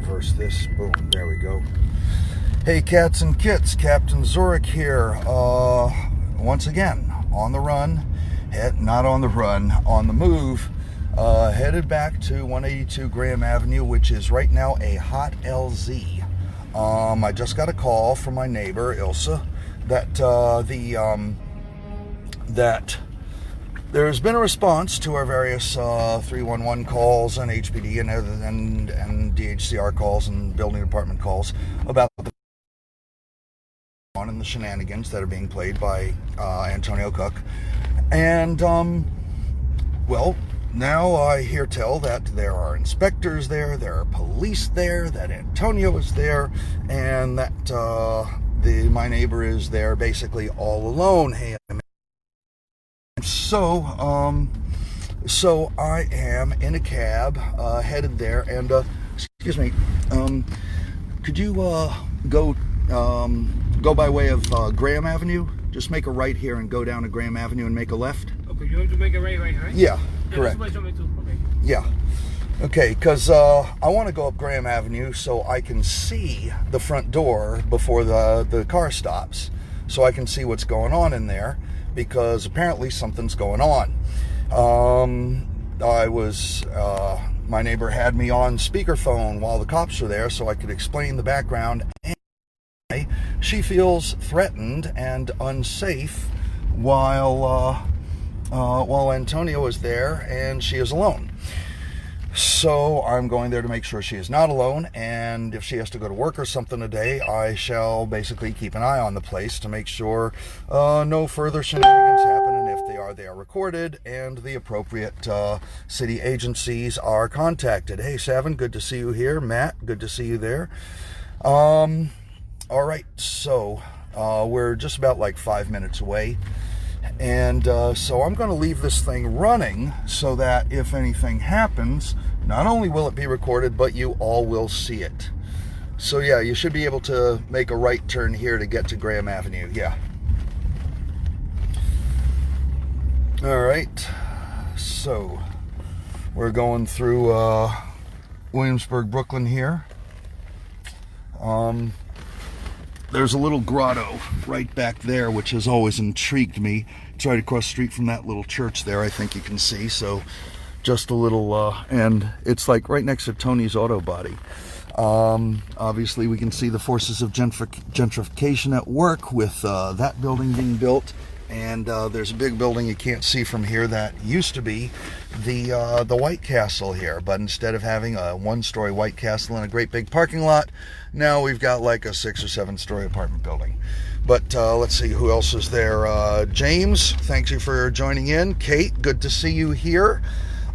reverse this. Boom, there we go. Hey cats and kits, Captain Zorikh here. Once again, on the run. Not on the run, on the move. Headed back to 182 Graham Avenue, which is right now a hot LZ. I just got a call from my neighbor, Ilsa, that that there's been a response to our various 311 calls and HPD and DHCR calls and building department calls about the and the shenanigans that are being played by Antonio Cook. And well, now I hear tell that there are inspectors there are police there, that Antonio is there, and that my neighbor is there basically all alone. Hey, so I am in a cab headed there, and excuse me, could you go by way of Graham Avenue? Just make a right here and go down to Graham Avenue and make a left. Okay, you have to make a right? Yeah, correct. Okay. Yeah. Okay, because I want to go up Graham Avenue so I can see the front door before the car stops. So I can see what's going on in there, because apparently something's going on. My neighbor had me on speakerphone while the cops were there so I could explain the background. And she feels threatened and unsafe while Antonio is there and she is alone. So I'm going there to make sure she is not alone, and if she has to go to work or something today, I shall basically keep an eye on the place to make sure no further shenanigans happen, and if they are recorded and the appropriate city agencies are contacted. Hey, Savin, good to see you here. Matt, good to see you there. All right, so we're just about like 5 minutes away. And so I'm going to leave this thing running so that if anything happens, not only will it be recorded, but you all will see it. So yeah, you should be able to make a right turn here to get to Graham Avenue. Yeah. All right. So we're going through Williamsburg, Brooklyn here. There's a little grotto right back there, which has always intrigued me. It's right across the street from that little church there, I think you can see. So just a little, and it's like right next to Tony's Auto Body. Obviously, we can see the forces of gentrification at work with that building being built. And there's a big building you can't see from here that used to be the White Castle here. But instead of having a one-story White Castle in a great big parking lot, now we've got like a 6 or 7 story apartment building. But let's see who else is there. James, thank you for joining in. Kate, good to see you here.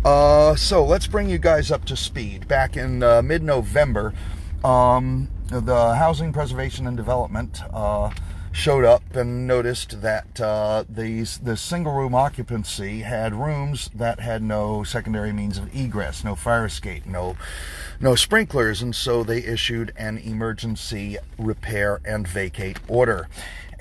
So let's bring you guys up to speed. Back in mid-November, the Housing Preservation and Development showed up and noticed that the single room occupancy had rooms that had no secondary means of egress, no fire escape, no sprinklers, and so they issued an emergency repair and vacate order.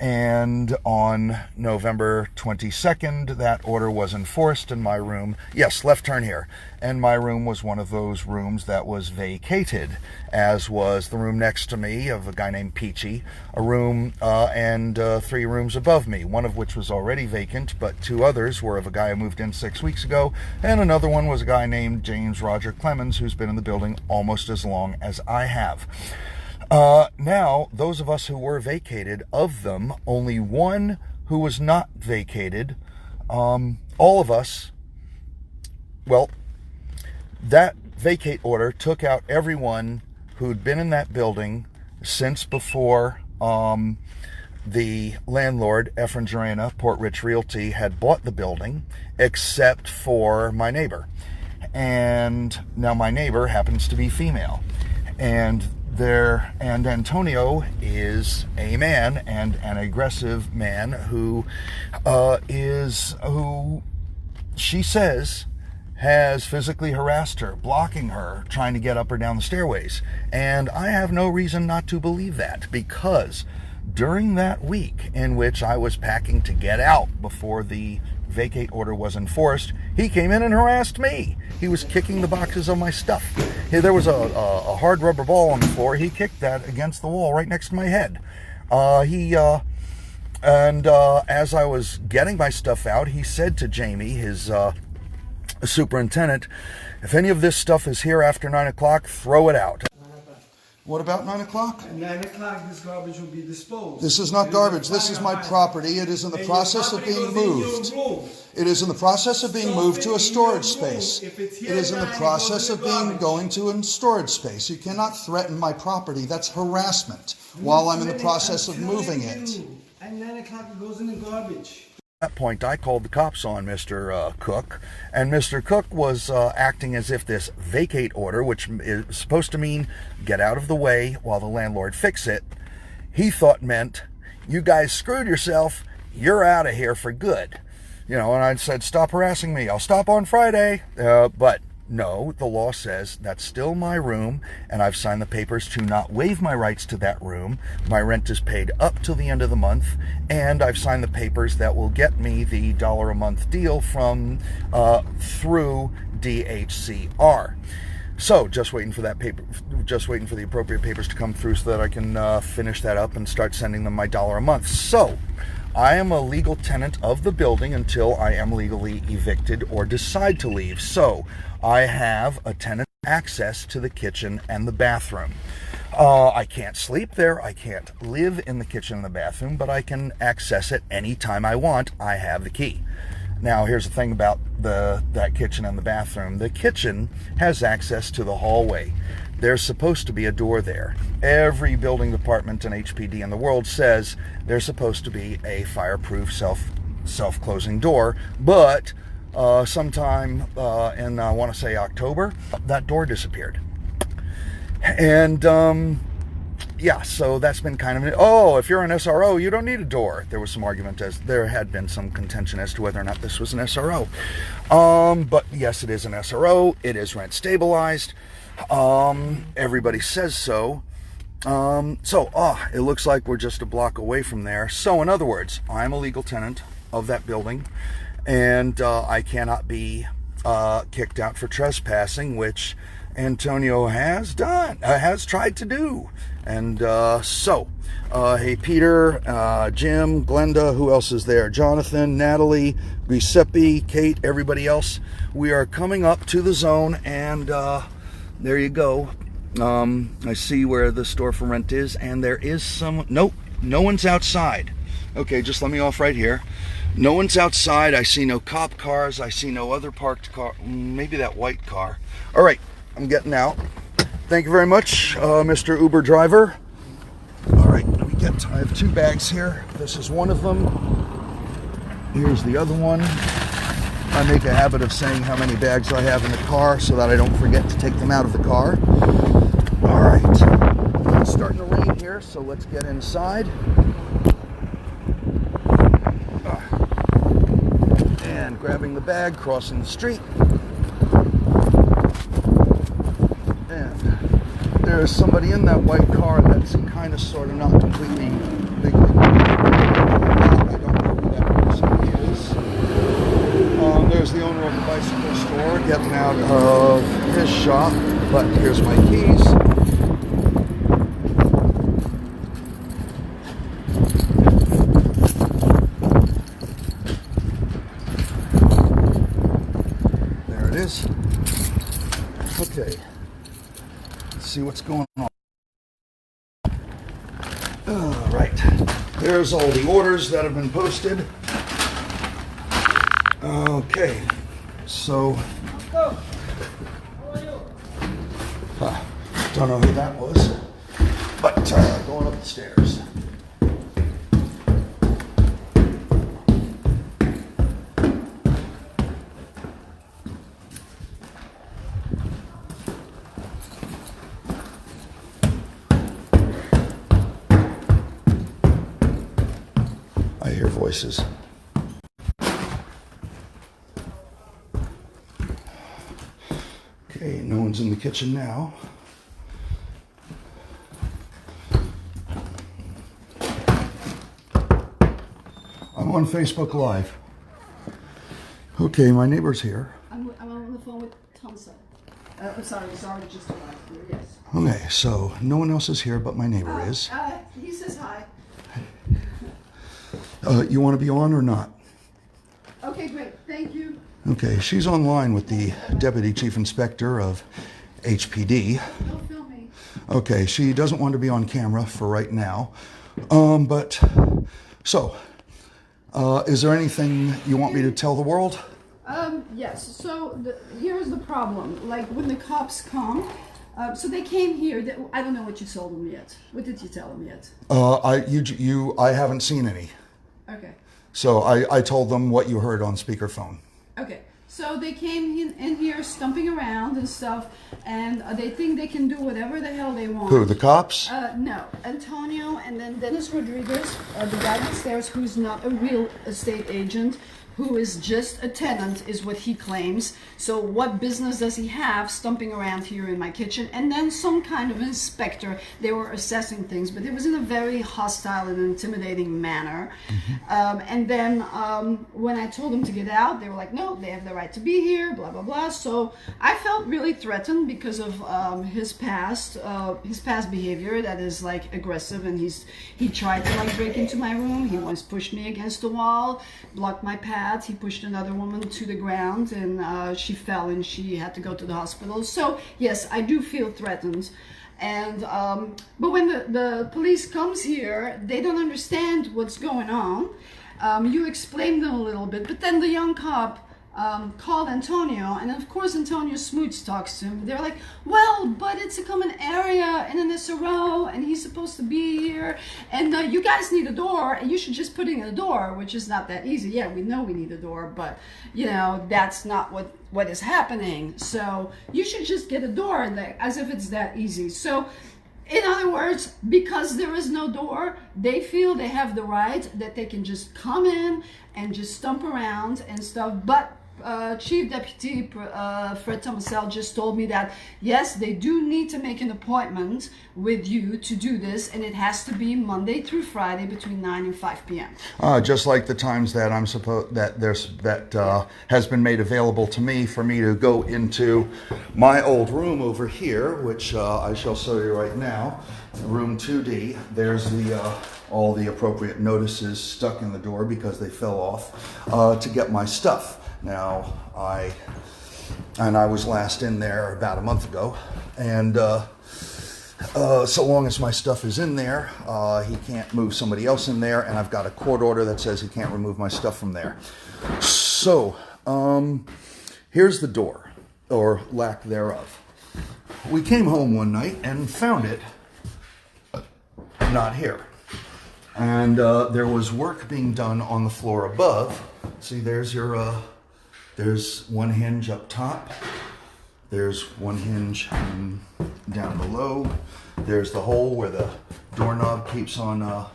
And on November 22nd, that order was enforced, and my room, yes, left turn here, and my room was one of those rooms that was vacated, as was the room next to me of a guy named Peachy, a room and 3 rooms above me, one of which was already vacant, but 2 others were of a guy who moved in 6 weeks ago, and another one was a guy named James Roger Clemens, who's been in the building almost as long as I have. Now, those of us who were vacated, of them, only one who was not vacated, all of us, well, that vacate order took out everyone who'd been in that building since before the landlord, Efren Jarena, Port Rich Realty, had bought the building, except for my neighbor. And now my neighbor happens to be female. And Antonio is a man, and an aggressive man who she says has physically harassed her, blocking her, trying to get up or down the stairways. And I have no reason not to believe that, because during that week in which I was packing to get out before the vacate order was enforced, he came in and harassed me. He was kicking the boxes of my stuff. There was a hard rubber ball on the floor. He kicked that against the wall right next to my head. As I was getting my stuff out, he said to Jamie, his superintendent, if any of this stuff is here after 9 o'clock, throw it out. What about 9 o'clock? At 9 o'clock, this garbage will be disposed. This is not garbage. This is my property. It is in the process of being moved. It is in the process of being moved to a storage space. It is in the process of going to a storage space. You cannot threaten my property. That's harassment while I'm in the process of moving it. At 9 o'clock, it goes in the garbage. At that point, I called the cops on Mr. Cook, and Mr. Cook was acting as if this vacate order, which is supposed to mean get out of the way while the landlord fix it, he thought meant, you guys screwed yourself, you're out of here for good. You know, and I said, stop harassing me, I'll stop on Friday. But no, the law says that's still my room, and I've signed the papers to not waive my rights to that room. My rent is paid up till the end of the month, and I've signed the papers that will get me the $1 a month deal from through DHCR. So just waiting for that paper, just waiting for the appropriate papers to come through so that I can finish that up and start sending them my $1 a month. So I am a legal tenant of the building until I am legally evicted or decide to leave. So I have a tenant access to the kitchen and the bathroom. I can't sleep there. I can't live in the kitchen and the bathroom, but I can access it anytime I want. I have the key. Now, here's the thing about that kitchen and the bathroom. The kitchen has access to the hallway. There's supposed to be a door there. Every building department and HPD in the world says there's supposed to be a fireproof self-closing door, but sometime in, I want to say October, that door disappeared. And yeah, so that's been kind of, oh, if you're an SRO, you don't need a door. There was some argument, as there had been some contention as to whether or not this was an SRO. But yes, it is an SRO. It is rent stabilized. Everybody says so. It looks like we're just a block away from there. So in other words, I'm a legal tenant of that building, and I cannot be kicked out for trespassing, which Antonio has tried to do. And hey, Peter, Jim, Glenda, who else is there? Jonathan, Natalie, Giuseppe, Kate, everybody else. We are coming up to the zone, and there you go. I see where the store for rent is, and there is some, nope, no one's outside. Okay, just let me off right here. No one's outside. I see no cop cars. I see no other parked car. Maybe that white car. All right, I'm getting out. Thank you very much, Mr. Uber driver. All right, I have 2 bags here. This is one of them. Here's the other one. I make a habit of saying how many bags I have in the car so that I don't forget to take them out of the car. All right, it's starting to rain here, so let's get inside. And grabbing the bag, crossing the street. And there's somebody in that white car that's kind of sort of not completely legally. I don't know who that person is. There's the owner of the bicycle store getting out of his shop, but here's my keys. There it is. Okay. Let's see what's going on. All right. There's all the orders that have been posted. Okay, so don't know who that was, but going up the stairs. I hear voices. Okay, no one's in the kitchen now. I'm on Facebook Live. Okay, my neighbor's here. I'm on the phone with Thompson. Sorry, just arrived here, yes. Okay, so no one else is here but my neighbor is. He says hi. You want to be on or not? Okay, great, thank you. Okay, she's online with the Deputy Chief Inspector of HPD. Don't film me. Okay, she doesn't want to be on camera for right now. Is there anything you want me to tell the world? Yes, so here's the problem. Like when the cops come, so they came here, I don't know what you told them yet. What did you tell them yet? I haven't seen any. Okay. So I told them what you heard on speakerphone. Okay, so they came in here stumping around and stuff, and they think they can do whatever the hell they want. Who, the cops? No, Antonio and then Dennis Rodriguez, the guy downstairs who's not a real estate agent, who is just a tenant, is what he claims. So what business does he have stumping around here in my kitchen? And then some kind of inspector. They were assessing things, but it was in a very hostile and intimidating manner. Mm-hmm. And then when I told them to get out, they were like, no, they have the right to be here, blah, blah, blah. So I felt really threatened because of his past behavior that is like aggressive, and he tried to like break into my room. He once pushed me against the wall, blocked my path. He pushed another woman to the ground, and she fell and she had to go to the hospital. So yes, I do feel threatened. And but when the police comes here, they don't understand what's going on. You explain them a little bit, but then the young cop called Antonio, and of course Antonio smooch talks to him. They're like, well, but it's a common area in an SRO, and he's supposed to be here, and you guys need a door, and you should just put in a door, which is not that easy. Yeah, we know we need a door, but you know, that's not what is happening. So you should just get a door, as if it's that easy. So in other words, because there is no door, they feel they have the right that they can just come in and just stomp around and stuff. But Chief Deputy Fred Thomasel just told me that, yes, they do need to make an appointment with you to do this, and it has to be Monday through Friday between 9 and 5 p.m. Just like the times that has been made available to me for me to go into my old room over here, which I shall show you right now, room 2D. There's all the appropriate notices stuck in the door because they fell off to get my stuff. Now, I was last in there about a month ago, and so long as my stuff is in there, he can't move somebody else in there, and I've got a court order that says he can't remove my stuff from there. So, here's the door, or lack thereof. We came home one night and found it not here. And there was work being done on the floor above. See, there's there's one hinge up top. There's one hinge down below. There's the hole where the doorknob keeps on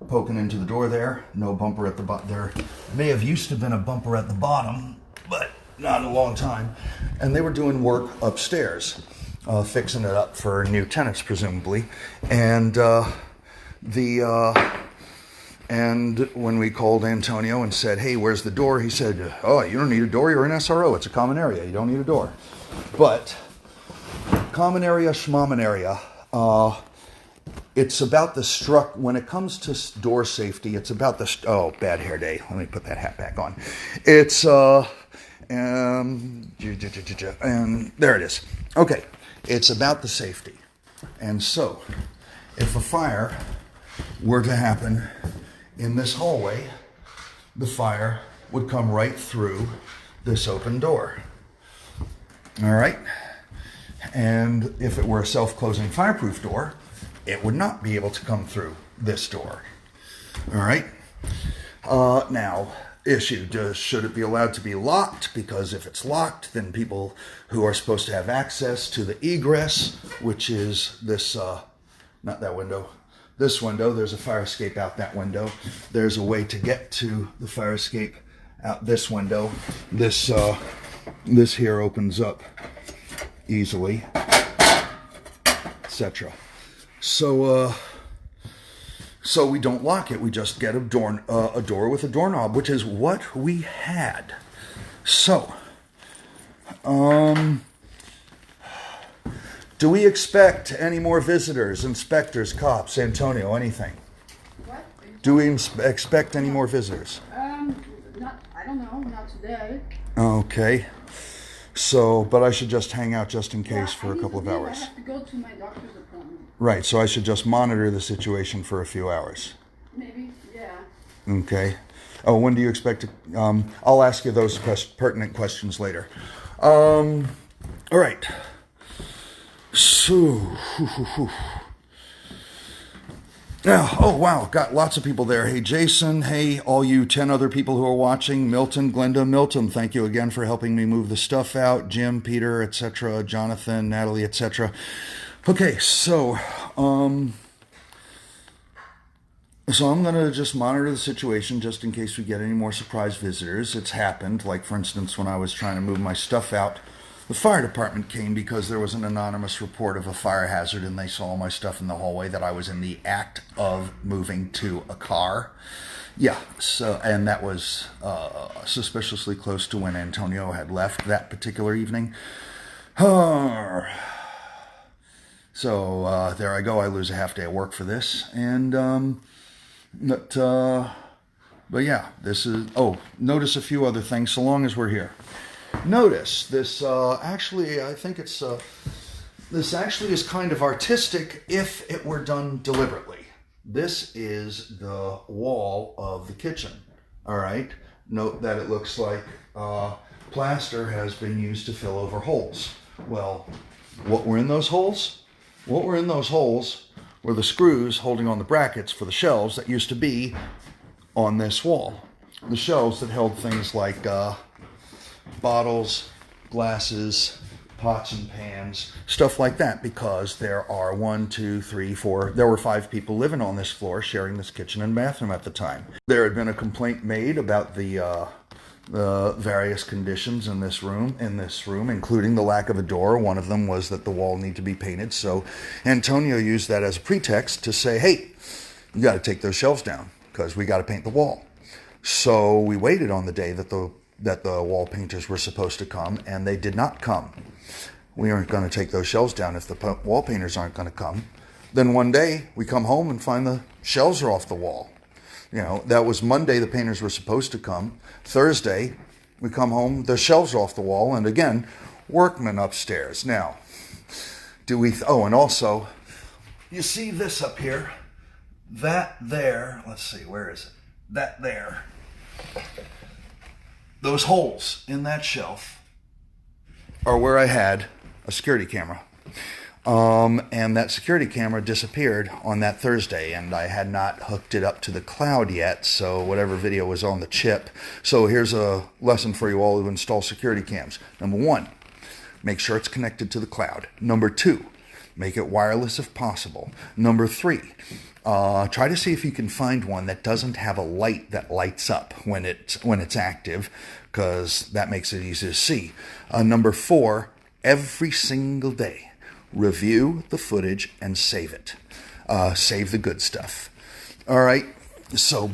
poking into the door there. No bumper at the bottom. There may have used to have been a bumper at the bottom, but not in a long time. And they were doing work upstairs, fixing it up for new tenants, presumably. And And when we called Antonio and said, hey, where's the door? He said, oh, you don't need a door. You're an SRO. It's a common area. You don't need a door. But common area, schmommen area, it's about the when it comes to door safety, it's about the, oh, bad hair day. Let me put that hat back on. It's, and there it is. Okay. It's about the safety. And so, if a fire were to happen in this hallway, the fire would come right through this open door. All right? And if it were a self-closing fireproof door, it would not be able to come through this door. All right? Now, issue, should it be allowed to be locked? Because if it's locked, then people who are supposed to have access to the egress, which is this, not that window, this window, there's a fire escape out that window. There's a way to get to the fire escape out this window. This here opens up easily, etc. So we don't lock it. We just get a door with a doorknob, which is what we had. So, do we expect any more visitors, inspectors, cops, Antonio, anything? What? Do we expect any more visitors? I don't know, not today. Okay. So, but I should just hang out just in case for a couple of I hours. have to go to my doctor's appointment. Right, so I should just monitor the situation for a few hours. Maybe, yeah. Okay. Oh, when do you expect to... I'll ask you those pertinent questions later. All right. So... Yeah, oh, wow, got lots of people there. Hey, Jason. Hey, all you 10 other people who are watching. Milton, Glenda, Milton, thank you again for helping me move the stuff out. Jim, Peter, etc., Jonathan, Natalie, etc. Okay, so I'm going to just monitor the situation just in case we get any more surprise visitors. It's happened, like, for instance, when I was trying to move my stuff out. The fire department came because there was an anonymous report of a fire hazard and they saw my stuff in the hallway that I was in the act of moving to a car. Yeah, so, and that was suspiciously close to when Antonio had left that particular evening. So there I go. I lose a half day of work for this. And, but yeah, this is, notice a few other things so long as we're here. Notice this, actually, I think it's, this actually is kind of artistic if it were done deliberately. This is the wall of the kitchen, all right? Note that it looks like plaster has been used to fill over holes. Well, what were in those holes? What were in those holes were the screws holding on the brackets for the shelves that used to be on this wall. The shelves that held things like bottles, glasses, pots and pans, stuff like that, because there are 1, 2, 3, 4, there were 5 people living on this floor sharing this kitchen and bathroom at the time. There had been a complaint made about the various conditions in this room, including the lack of a door. One of them was that the wall needed to be painted. So Antonio used that as a pretext to say, hey, you got to take those shelves down because we got to paint the wall. So we waited on the day that the wall painters were supposed to come, and they did not come. We aren't going to take those shelves down if the wall painters aren't going to come. Then one day we come home and find the shelves are off the wall. You know, that was Monday the painters were supposed to come. Thursday we come home, the shelves are off the wall, and again, workmen upstairs. Now, and also, you see this up here? That there, let's see, where is it? That there. Those holes in that shelf are where I had a security camera. And that security camera disappeared on that Thursday, and I had not hooked it up to the cloud yet, so whatever video was on the chip. So here's a lesson for you all who install security cams. Number 1, make sure it's connected to the cloud. Number 2, make it wireless if possible. Number 3, try to see if you can find one that doesn't have a light that lights up when it's active, because that makes it easy to see. Number 4, every single day, review the footage and save it. Save the good stuff. All right. So,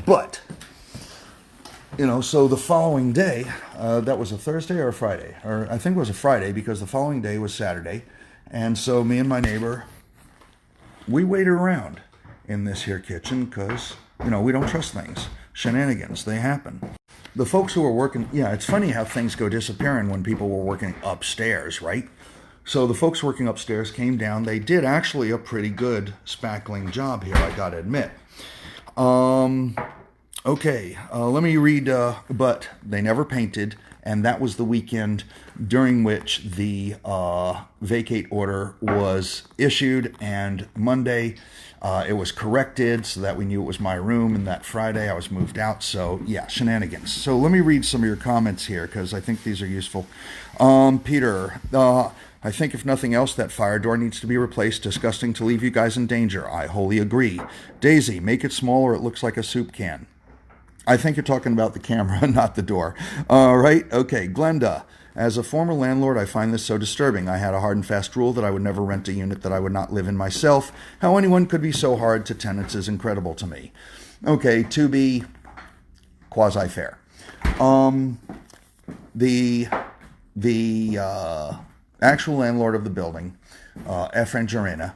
so the following day, that was a Thursday or a Friday, or I think it was a Friday because the following day was Saturday. And so me and my neighbor, we waited around in this here kitchen because, we don't trust things. Shenanigans, they happen. The folks who were working, it's funny how things go disappearing when people were working upstairs, right? So the folks working upstairs came down. They did actually a pretty good spackling job here, I gotta admit. Okay, let me read, but they never painted, and that was the weekend during which the vacate order was issued, and Monday it was corrected so that we knew it was my room, and that Friday I was moved out. So yeah, shenanigans. So let me read some of your comments here because I think these are useful. Peter, I think if nothing else, that fire door needs to be replaced. Disgusting to leave you guys in danger. I wholly agree. Daisy, make it smaller. It looks like a soup can. I think you're talking about the camera, not the door. All right. Okay. Glenda, as a former landlord, I find this so disturbing. I had a hard and fast rule that I would never rent a unit that I would not live in myself. How anyone could be so hard to tenants is incredible to me. Okay. To be quasi-fair. the actual landlord of the building, Efren Jarena,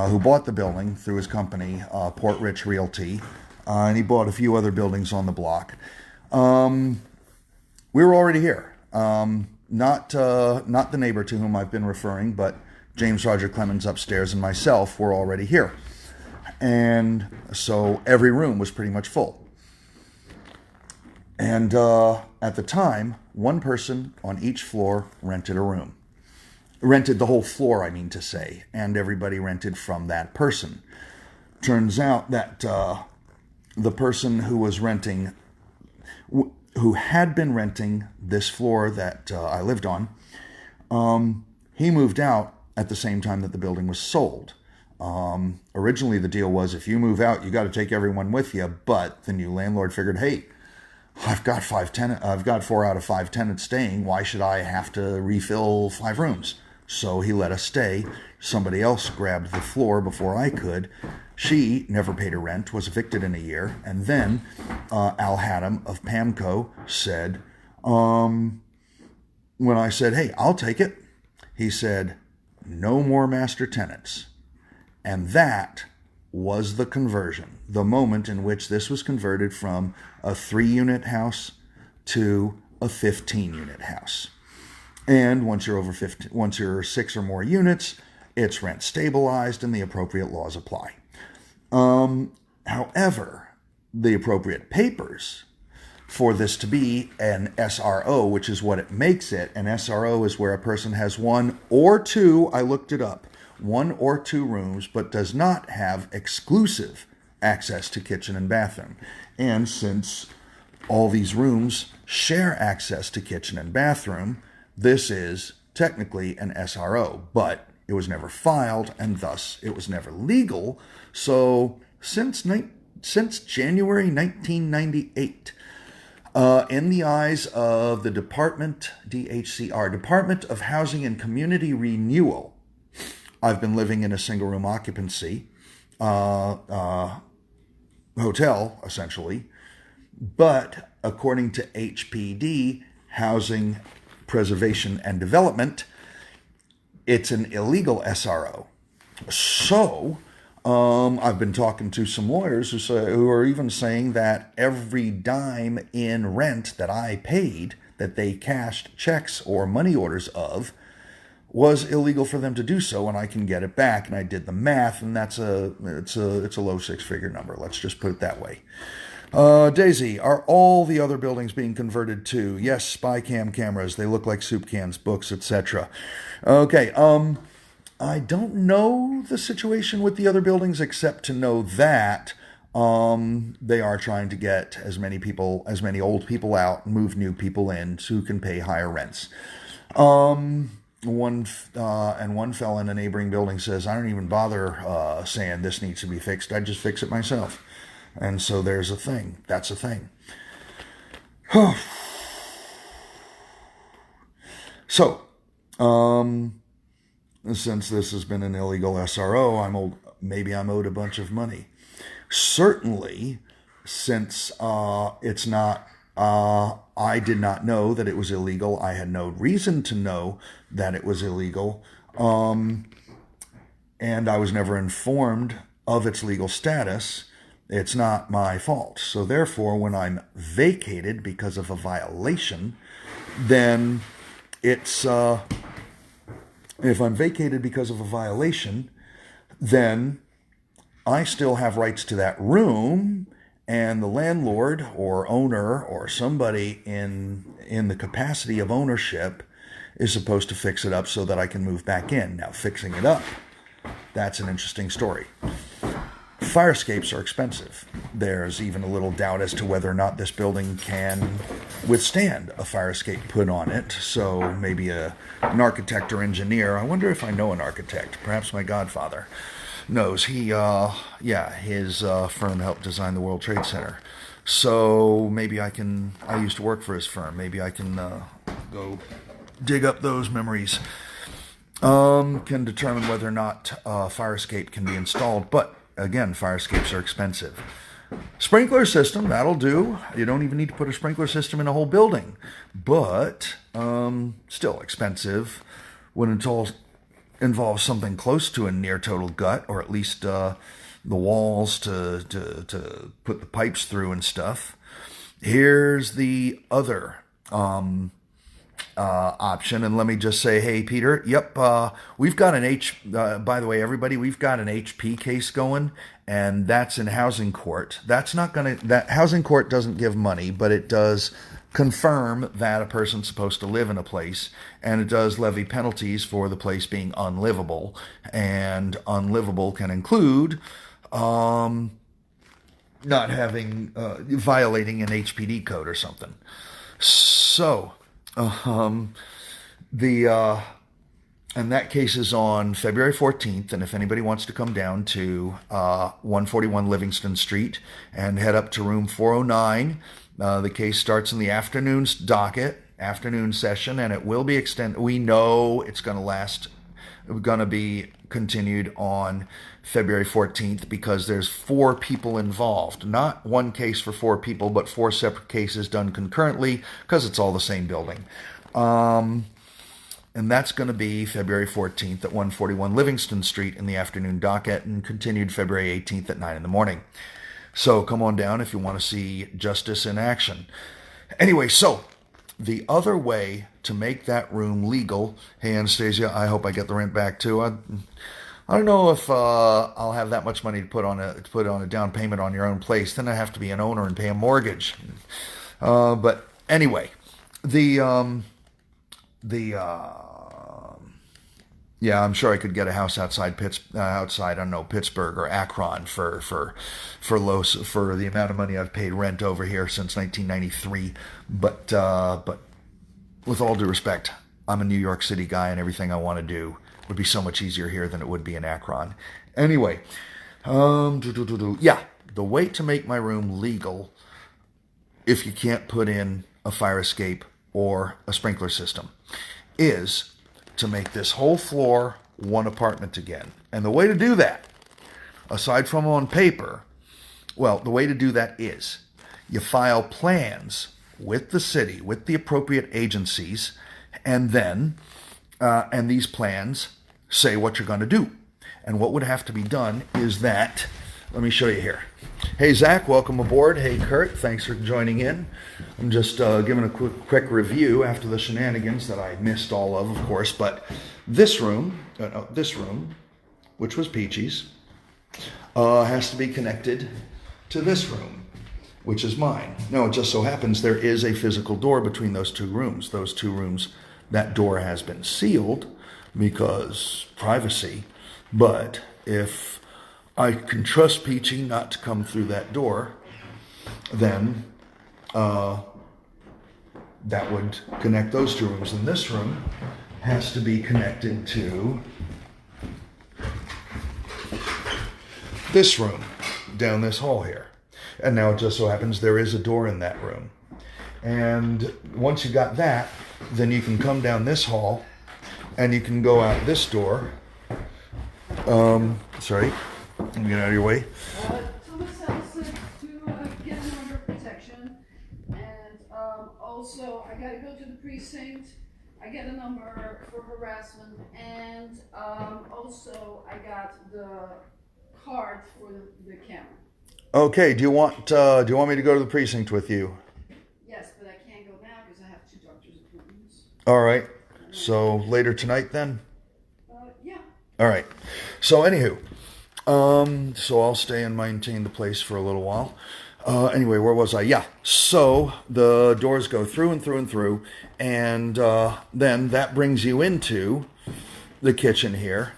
who bought the building through his company, Port Rich Realty, and he bought a few other buildings on the block. We were already here. Not the neighbor to whom I've been referring, but James Roger Clemens upstairs and myself were already here. And so every room was pretty much full. And at the time, one person on each floor rented a room. Rented the whole floor, I mean to say, and everybody rented from that person. Turns out that the person who was renting, who had been renting this floor that I lived on, he moved out at the same time that the building was sold. Originally, the deal was if you move out, you got to take everyone with you. But the new landlord figured, hey, I've got 4 out of 5 tenants staying. Why should I have to refill 5 rooms? So he let us stay. Somebody else grabbed the floor before I could. She never paid her rent, was evicted in a year. And then Al Haddam of Pamco said, when I said, hey, I'll take it, he said, no more master tenants. And that was the conversion, the moment in which this was converted from a 3-unit house to a 15-unit house. And once you're 6 or more units, it's rent stabilized and the appropriate laws apply. However, the appropriate papers for this to be an SRO, which is what it makes it, an SRO is where a person has 1 or 2, I looked it up, 1 or 2 rooms, but does not have exclusive access to kitchen and bathroom. And since all these rooms share access to kitchen and bathroom, this is technically an SRO, but it was never filed, and thus it was never legal. So since January 1998, in the eyes of the DHCR, Department of Housing and Community Renewal, I've been living in a single-room occupancy hotel, essentially. But according to HPD, Housing Preservation and Development, it's an illegal SRO. So I've been talking to some lawyers who are even saying that every dime in rent that I paid, that they cashed checks or money orders of, was illegal for them to do so, and I can get it back. And I did the math, and it's a low 6-figure number. Let's just put it that way. Daisy, are all the other buildings being converted to? Yes, spy cam cameras. They look like soup cans, books, etc. Okay. I don't know the situation with the other buildings, except to know that they are trying to get as many old people out, move new people in, who can pay higher rents. One fella in a neighboring building says, I don't even bother saying this needs to be fixed. I just fix it myself. And so there's a thing. That's a thing. So, since this has been an illegal SRO, maybe I'm owed a bunch of money. Certainly, since it's not, I did not know that it was illegal. I had no reason to know that it was illegal. And I was never informed of its legal status. It's not my fault. So therefore, when I'm vacated because of a violation, then it's, if I'm vacated because of a violation, then I still have rights to that room, and the landlord or owner or somebody in the capacity of ownership is supposed to fix it up so that I can move back in. Now, fixing it up, that's an interesting story. Fire escapes are expensive. There's even a little doubt as to whether or not this building can withstand a fire escape put on it. So maybe an architect or engineer. I wonder if I know an architect. Perhaps my godfather knows. His firm helped design the World Trade Center. So maybe I used to work for his firm. Maybe I can go dig up those memories. Can determine whether or not fire escape can be installed. But again, fire escapes are expensive. Sprinkler system, that'll do. You don't even need to put a sprinkler system in a whole building. But still expensive when it all involves something close to a near total gut, or at least the walls to put the pipes through and stuff. Here's the other option, and let me just say, hey Peter, yep, we've got an by the way, everybody, we've got an HP case going, and that's in housing court. That housing court doesn't give money, but it does confirm that a person's supposed to live in a place, and it does levy penalties for the place being unlivable, and unlivable can include not having violating an HPD code or something. So and that case is on February 14th, and if anybody wants to come down to 141 Livingston Street and head up to room 409, the case starts in the afternoon session, and it will be extended. We know it's going to be continued on February 14th because there's 4 people involved. Not one case for 4 people, but 4 separate cases done concurrently because it's all the same building. And that's going to be February 14th at 141 Livingston Street in the afternoon docket, and continued February 18th at 9 in the morning. So come on down if you want to see justice in action. Anyway, so the other way to make that room legal, hey Anastasia, I hope I get the rent back too. I don't know if I'll have that much money to put on a down payment on your own place. Then I have to be an owner and pay a mortgage. But anyway, yeah, I'm sure I could get a house outside I don't know, Pittsburgh or Akron for the amount of money I've paid rent over here since 1993. But with all due respect, I'm a New York City guy, and everything I want to do would be so much easier here than it would be in Akron. Anyway, yeah, the way to make my room legal, if you can't put in a fire escape or a sprinkler system, is to make this whole floor one apartment again. And the way to do that, aside from on paper, well, the way to do that is you file plans with the city, with the appropriate agencies, and then and these plans say what you're going to do. And what would have to be done is that, let me show you here. Hey Zach, welcome aboard. Hey Kurt, thanks for joining in. I'm just giving a quick review after the shenanigans that I missed all of course. But this room, which was Peachy's, has to be connected to this room, which is mine. Now, it just so happens there is a physical door between those two rooms. Those two rooms, that door has been sealed because privacy. But if I can trust Peachy not to come through that door, then that would connect those two rooms. And this room has to be connected to this room down this hall here. And now it just so happens there is a door in that room. And once you got that, then you can come down this hall and you can go out this door. Sorry, let me get out of your way. Thomas has to get an order of protection, and also I gotta go to the precinct. I get a number for harassment, and also I got the card for the camera. Okay, do you want me to go to the precinct with you? Yes, but I can't go now because I have 2 doctor's appointments. All right. So later tonight then? Yeah. All right. So anywho, so I'll stay and maintain the place for a little while. Anyway, where was I? Yeah. So the doors go through and through and through, and then that brings you into the kitchen here.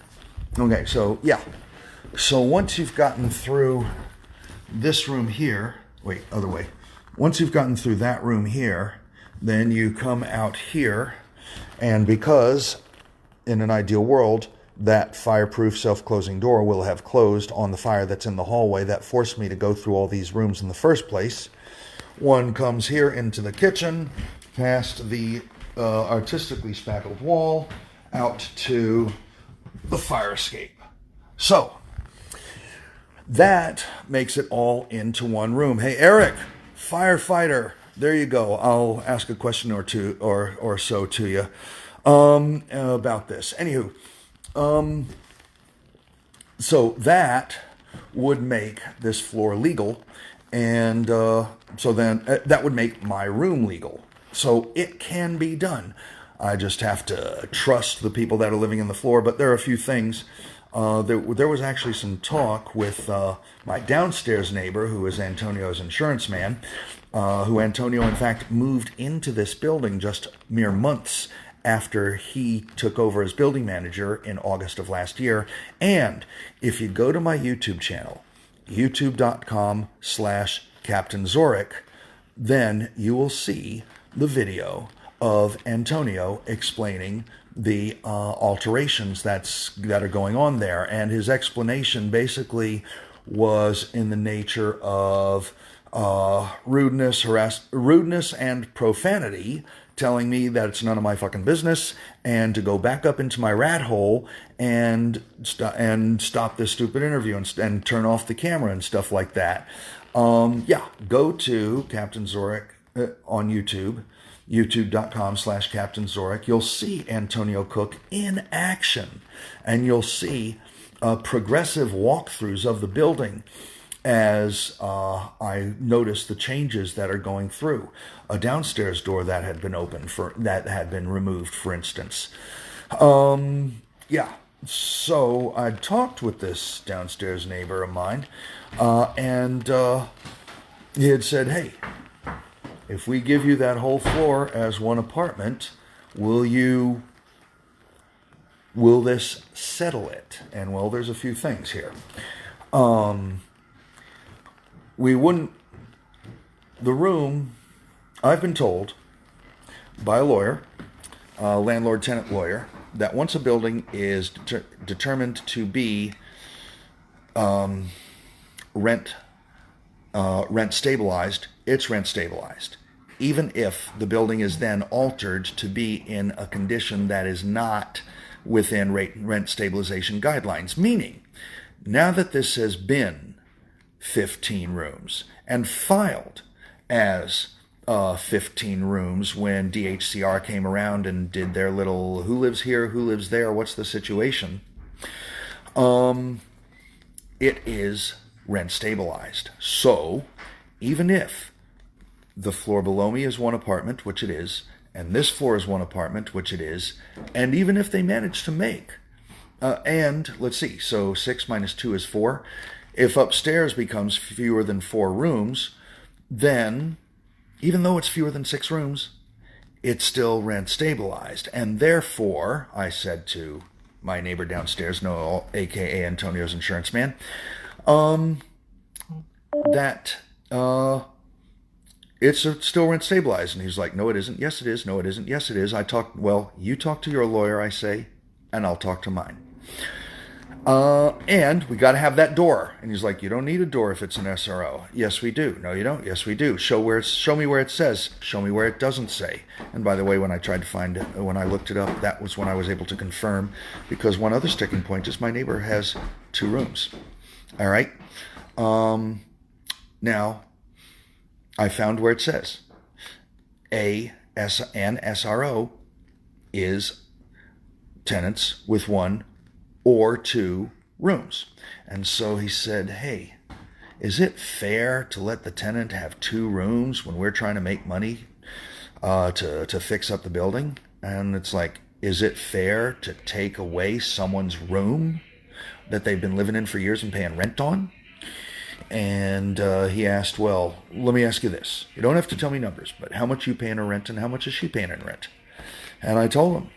Okay. So yeah. So once you've gotten through this room here, wait, other way. Once you've gotten through that room here, then you come out here, and because in an ideal world, that fireproof self-closing door will have closed on the fire that's in the hallway that forced me to go through all these rooms in the first place. One comes here into the kitchen, past the artistically spackled wall, out to the fire escape. So, that makes it all into one room. Hey, Eric, firefighter, there you go. I'll ask a question or two or so to you about this. Anywho, so that would make this floor legal, and so then that would make my room legal. So it can be done. I just have to trust the people that are living in the floor. But there are a few things. There was actually some talk with my downstairs neighbor, who is Antonio's insurance man, who Antonio, in fact, moved into this building just mere months after he took over as building manager in August of last year. And if you go to my YouTube channel, youtube.com/Captain Zorikh, then you will see the video of Antonio explaining the alterations that are going on there. And his explanation basically was in the nature of rudeness and profanity, telling me that it's none of my fucking business and to go back up into my rat hole and stop this stupid interview and turn off the camera and stuff like that. Go to Captain Zorikh on YouTube, youtube.com/Captain Zorikh. You'll see Antonio Cook in action, and you'll see progressive walkthroughs of the building as I noticed the changes that are going through. A downstairs door that had been removed, for instance. So I talked with this downstairs neighbor of mine, and he had said, hey, if we give you that whole floor as one apartment, will this settle it? And well, there's a few things here. We wouldn't, the room, I've been told by a lawyer, a landlord-tenant lawyer, that once a building is determined to be rent stabilized, it's rent stabilized, even if the building is then altered to be in a condition that is not within rent stabilization guidelines. Meaning, now that this has been 15 rooms and filed as 15 rooms when DHCR came around and did their little who lives here, who lives there, what's the situation, it is rent stabilized. So even if the floor below me is one apartment, which it is, and this floor is one apartment, which it is, and even if they manage to make, and let's see, so 6 minus 2 is 4. If upstairs becomes fewer than 4 rooms, then even though it's fewer than 6 rooms, it's still rent stabilized. And therefore, I said to my neighbor downstairs, Noel, aka Antonio's insurance man, that it's still rent stabilized. And he's like, no, it isn't. Yes, it is. No, it isn't. Yes, it is. You talk to your lawyer, I say, and I'll talk to mine. And we got to have that door. And he's like, you don't need a door if it's an SRO. Yes, we do. No, you don't. Yes, we do. Show me where it says. Show me where it doesn't say. And by the way, when I tried to find it, when I looked it up, that was when I was able to confirm, because one other sticking point is my neighbor has 2 rooms. All right. Now, I found where it says an SRO is tenants with 1 or 2 rooms. And so he said, hey, is it fair to let the tenant have 2 rooms when we're trying to make money to fix up the building? And it's like, is it fair to take away someone's room that they've been living in for years and paying rent on? And he asked, well, let me ask you this. You don't have to tell me numbers, but how much you paying in rent and how much is she paying in rent? And I told him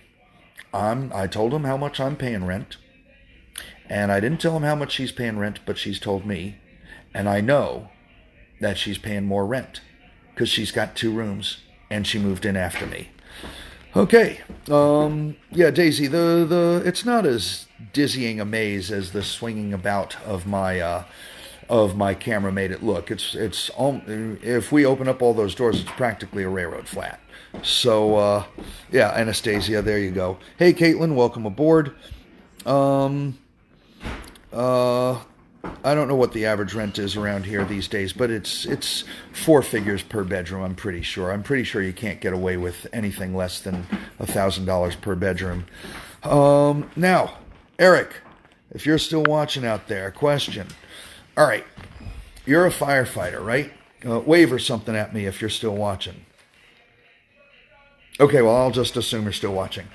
how much I'm paying rent. And I didn't tell him how much she's paying rent, but she's told me. And I know that she's paying more rent because she's got 2 rooms and she moved in after me. Okay. Yeah, Daisy, it's not as dizzying a maze as the swinging about of my camera made it look. It's if we open up all those doors, it's practically a railroad flat. So, yeah, Anastasia, there you go. Hey, Caitlin, welcome aboard. I don't know what the average rent is around here these days, but it's 4 figures per bedroom. I'm pretty sure. I'm pretty sure you can't get away with anything less than $1,000 per bedroom. Now, Eric, if you're still watching out there, question. All right, you're a firefighter, right? Wave or something at me if you're still watching. Okay, well, I'll just assume you're still watching.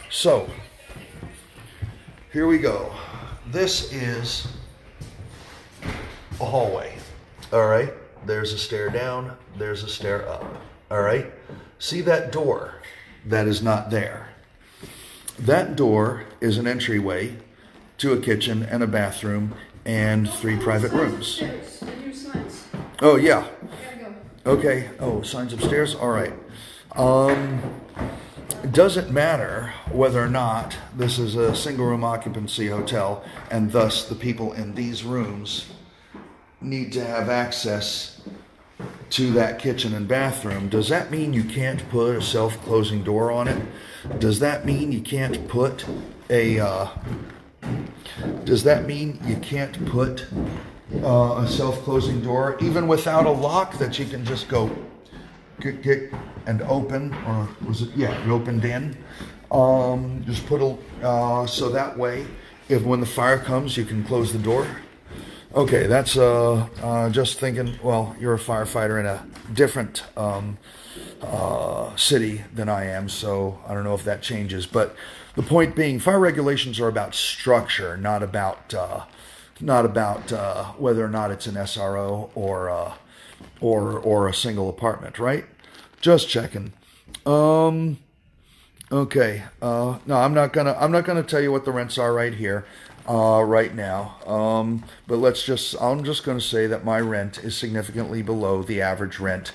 So, here we go. This is a hallway. All right, there's a stair down, there's a stair up. All right, see that door that is not there? That door is an entryway to a kitchen and a bathroom and 3 private rooms. Oh, yeah. Okay. Oh, signs upstairs? All right. Does it matter whether or not this is a single room occupancy hotel and thus the people in these rooms need to have access to that kitchen and bathroom? Does that mean you can't put a self-closing door on it? Does that mean you can't put a self-closing door even without a lock that you can just go kick and open, or was it? Yeah, it opened in. Just put a so that way, if when the fire comes, you can close the door. Okay, that's just thinking. Well, you're a firefighter in a different city than I am, so I don't know if that changes. But the point being, fire regulations are about structure, not about whether or not it's an SRO or a single apartment, right? Just checking. Okay. No, I'm not gonna tell you what the rents are right here, right now. But I'm just gonna say that my rent is significantly below the average rent.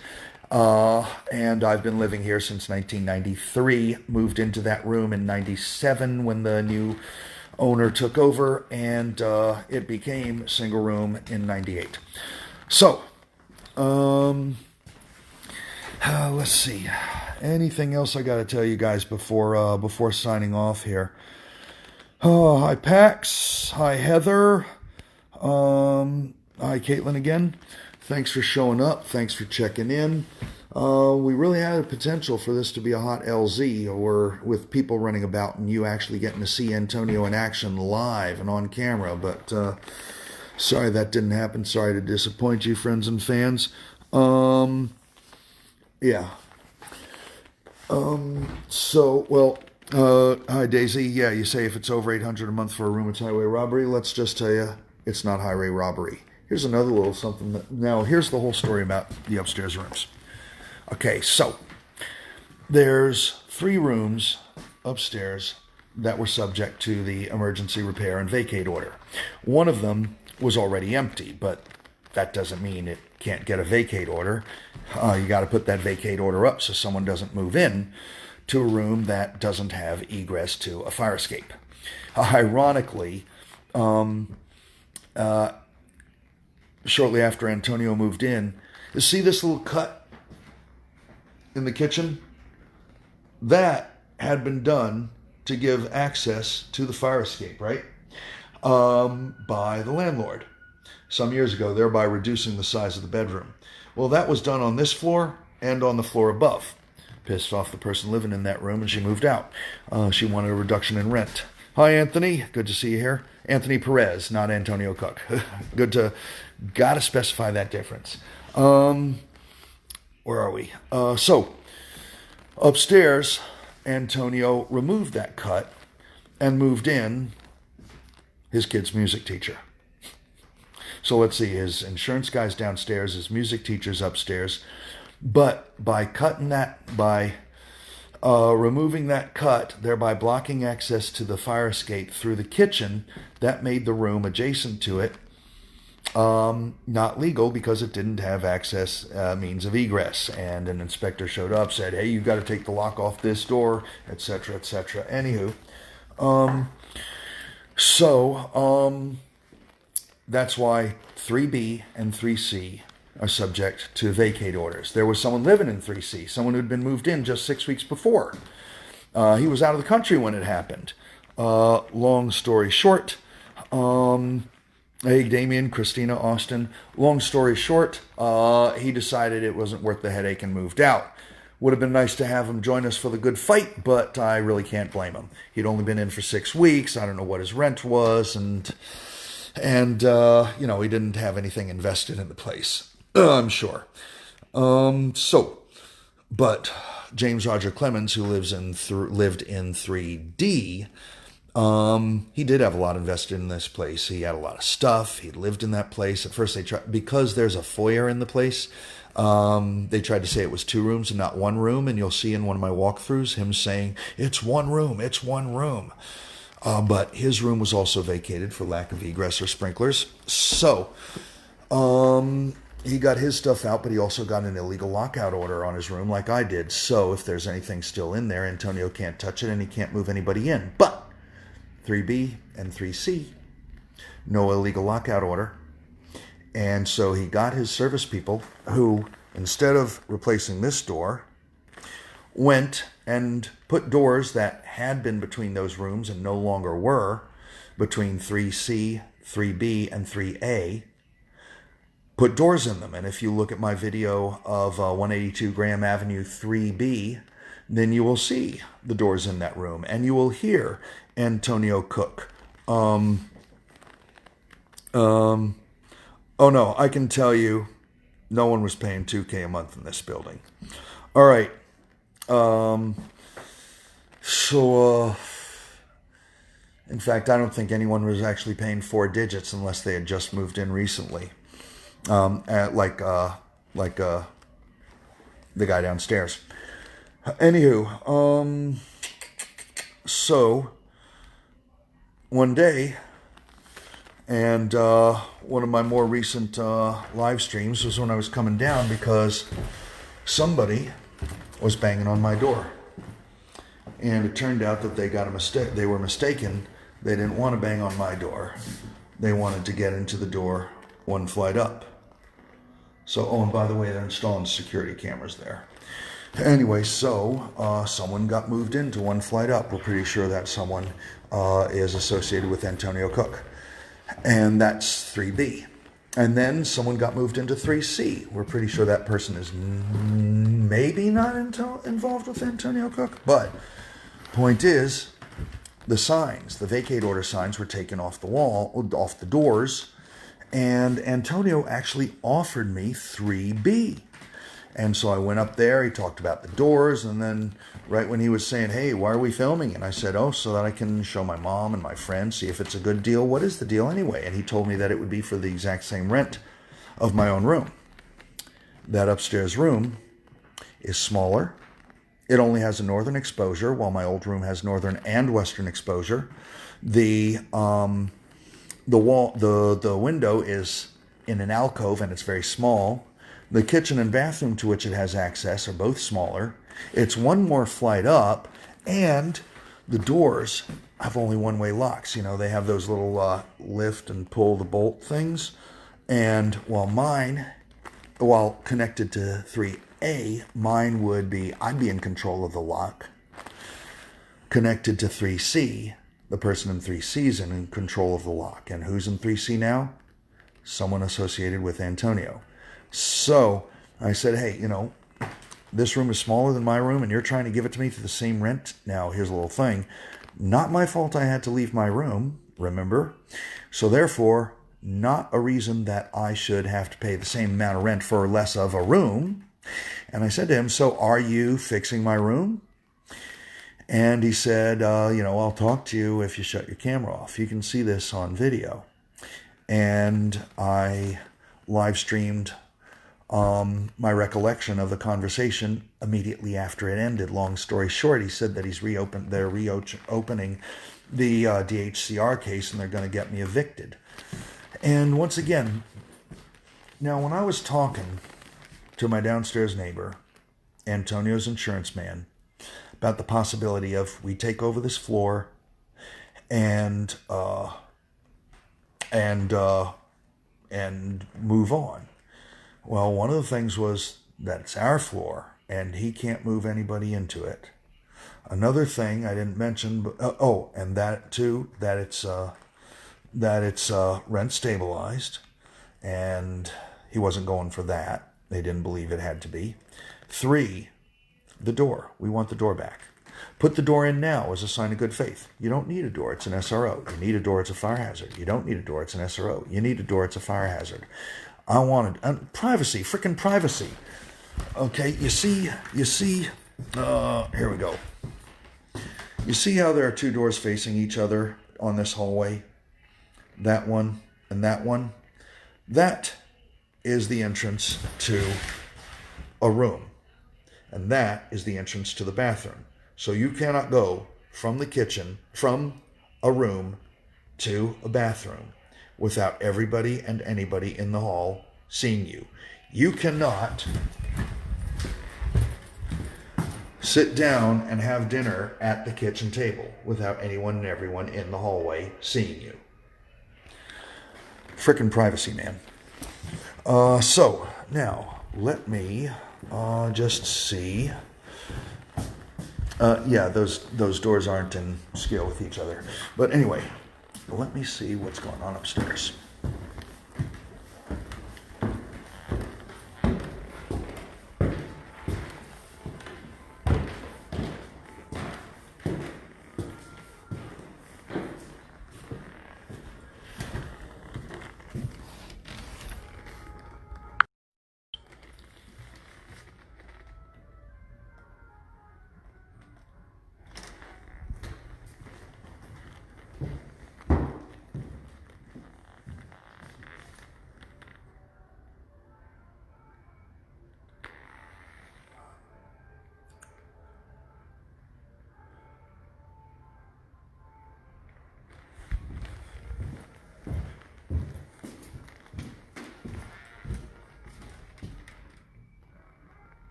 And I've been living here since 1993. Moved into that room in 97 when the new owner took over, and it became single room in 98. So, let's see. Anything else I got to tell you guys before signing off here? Oh, hi Pax. Hi Heather. Hi Caitlin again. Thanks for showing up. Thanks for checking in. We really had a potential for this to be a hot LZ, or with people running about and you actually getting to see Antonio in action live and on camera. But sorry that didn't happen. Sorry to disappoint you, friends and fans. Yeah. Hi Daisy. Yeah, you say if it's over $800 a month for a room, it's highway robbery. Let's just tell you, it's not highway robbery. Here's another little something. Now, here's the whole story about the upstairs rooms. Okay, so there's 3 rooms upstairs that were subject to the emergency repair and vacate order. One of them was already empty, but that doesn't mean it can't get a vacate order. You got to put that vacate order up so someone doesn't move in to a room that doesn't have egress to a fire escape. Ironically, shortly after Antonio moved in, you see this little cut in the kitchen? That had been done to give access to the fire escape, right? By the landlord some years ago, thereby reducing the size of the bedroom. Well, that was done on this floor and on the floor above. Pissed off the person living in that room, and she moved out. She wanted a reduction in rent. Hi, Anthony. Good to see you here. Anthony Perez, not Antonio Cook. Gotta specify that difference. Where are we? So, upstairs, Antonio removed that cut and moved in his kid's music teacher. So let's see, his insurance guy's downstairs, his music teacher's upstairs. But by removing that cut, thereby blocking access to the fire escape through the kitchen, that made the room adjacent to it not legal because it didn't have access means of egress. And an inspector showed up, said, hey, you've got to take the lock off this door, etc., etc. Anywho, that's why 3B and 3C are subject to vacate orders. There was someone living in 3C, someone who'd been moved in just 6 weeks before. He was out of the country when it happened. Long story short, Hey, Damien, Christina, Austin. Long story short, he decided it wasn't worth the headache and moved out. Would have been nice to have him join us for the good fight, but I really can't blame him. He'd only been in for 6 weeks. I don't know what his rent was, and he didn't have anything invested in the place. I'm sure. But James Roger Clemens, who lived in 3D, he did have a lot invested in this place. He had a lot of stuff. He lived in that place. At first, because there's a foyer in the place, they tried to say it was 2 rooms and not 1 room. And you'll see in one of my walkthroughs him saying, it's 1 room, it's 1 room. But his room was also vacated for lack of egress or sprinklers. So, he got his stuff out, but he also got an illegal lockout order on his room like I did. So if there's anything still in there, Antonio can't touch it and he can't move anybody in. But 3B and 3C, no illegal lockout order. And so he got his service people who, instead of replacing this door, went and put doors that had been between those rooms and no longer were, between 3C, 3B, and 3A, put doors in them. And if you look at my video of 182 Graham Avenue 3B, then you will see the doors in that room. And you will hear Antonio cook. Oh no, I can tell you, no one was paying $2K a month in this building. All right. In fact, I don't think anyone was actually paying 4 digits unless they had just moved in recently. Like the guy downstairs. Anywho, so one day, and one of my more recent live streams was when I was coming down because somebody was banging on my door. And it turned out that they got a mistake. They were mistaken. They didn't want to bang on my door. They wanted to get into the door 1 flight up. So, and by the way, they're installing security cameras there. Anyway, so someone got moved into 1 flight up. We're pretty sure that someone is associated with Antonio Cook. And that's 3B. And then someone got moved into 3C. We're pretty sure that person is maybe not involved with Antonio Cook. But point is, the signs, the vacate order signs were taken off the wall, off the doors. And Antonio actually offered me 3B. And so I went up there, he talked about the doors, and then right when he was saying, hey, why are we filming? And I said, oh, so that I can show my mom and my friends, see if it's a good deal. What is the deal anyway? And he told me that it would be for the exact same rent of my own room. That upstairs room is smaller. It only has a northern exposure, while my old room has northern and western exposure. The window is in an alcove and it's very small. The kitchen and bathroom to which it has access are both smaller. It's 1 more flight up, and the doors have only 1-way locks. You know, they have those little lift and pull the bolt things. And while connected to 3A, I'd be in control of the lock. Connected to 3C, the person in 3C is in control of the lock. And who's in 3C now? Someone associated with Antonio. So I said, hey, this room is smaller than my room and you're trying to give it to me for the same rent. Now, here's a little thing. Not my fault I had to leave my room, remember? So therefore, not a reason that I should have to pay the same amount of rent for less of a room. And I said to him, so are you fixing my room? And he said, I'll talk to you if you shut your camera off. You can see this on video. And I live streamed my recollection of the conversation immediately after it ended. Long story short, he said that they're reopening the DHCR case and they're going to get me evicted. And once again, now when I was talking to my downstairs neighbor, Antonio's insurance man, about the possibility of we take over this floor and move on. Well, one of the things was that it's our floor and he can't move anybody into it. Another thing I didn't mention, and that too, that it's that it's rent stabilized, and he wasn't going for that. They didn't believe it had to be. 3, the door. We want the door back. Put the door in now as a sign of good faith. You don't need a door, it's an SRO. You need a door, it's a fire hazard. You don't need a door, it's an SRO. You need a door, it's a fire hazard. I wanted privacy, freaking privacy. Okay, you see, here we go. You see how there are 2 doors facing each other on this hallway? That one and that one? That is the entrance to a room. And that is the entrance to the bathroom. So you cannot go from the kitchen, from a room to a bathroom without everybody and anybody in the hall seeing you. You cannot sit down and have dinner at the kitchen table without anyone and everyone in the hallway seeing you. Frickin' privacy, man. So, now, let me just see. Yeah, those doors aren't in scale with each other. But anyway, let me see what's going on upstairs.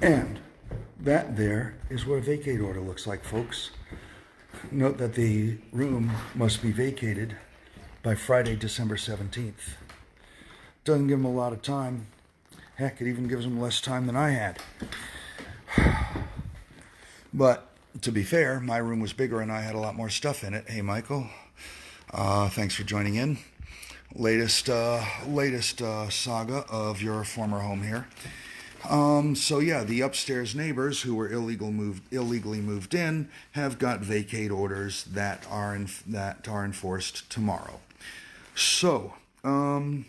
And that there is what a vacate order looks like, folks. Note that the room must be vacated by Friday, December 17th. Doesn't give them a lot of time. Heck, it even gives them less time than I had. But to be fair, my room was bigger and I had a lot more stuff in it. Hey, Michael. Thanks for joining in. Latest saga of your former home here. So yeah, the upstairs neighbors who were illegally moved in have got vacate orders that are enforced tomorrow. So, it's